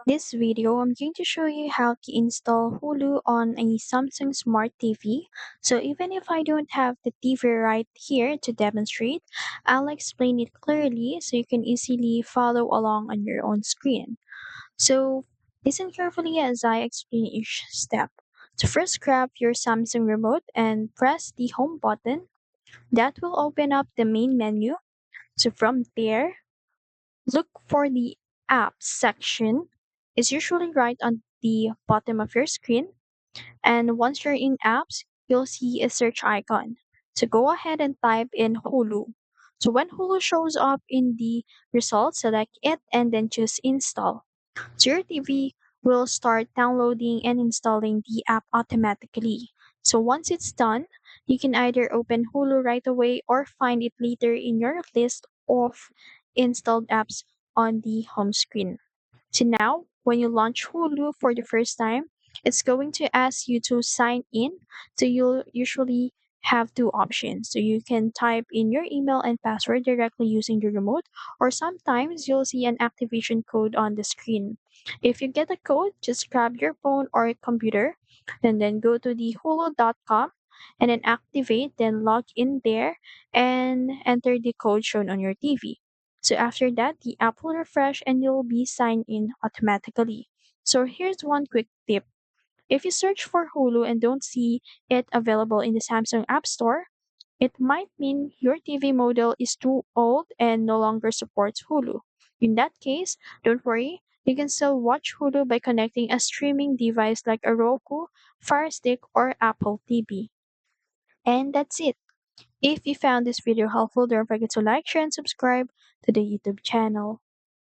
This video, I'm going to show you how to install Hulu on a Samsung Smart TV. So even if I don't have the TV right here to demonstrate, I'll explain it clearly so you can easily follow along on your own screen. So listen carefully as I explain each step. So first grab your Samsung remote and press the home button. That will open up the main menu. So from there, look for the apps section. It's usually right on the bottom of your screen. And once you're in apps, you'll see a search icon. So go ahead and type in Hulu. So when Hulu shows up in the results, select it and then choose install. So your TV will start downloading and installing the app automatically. So once it's done, you can either open Hulu right away or find it later in your list of installed apps on the home screen. So now, when you launch Hulu for the first time, it's going to ask you to sign in. So you'll usually have two options. So you can type in your email and password directly using the remote, or sometimes you'll see an activation code on the screen. If you get a code, just grab your phone or computer and then go to the hulu.com and then activate, then log in there and enter the code shown on your TV. So after that, the app will refresh and you'll be signed in automatically. So here's one quick tip. If you search for Hulu and don't see it available in the Samsung App Store, it might mean your TV model is too old and no longer supports Hulu. In that case, don't worry, you can still watch Hulu by connecting a streaming device like a Roku, Fire Stick, or Apple TV. And that's it. If you found this video helpful, don't forget to like, share, and subscribe to the YouTube channel.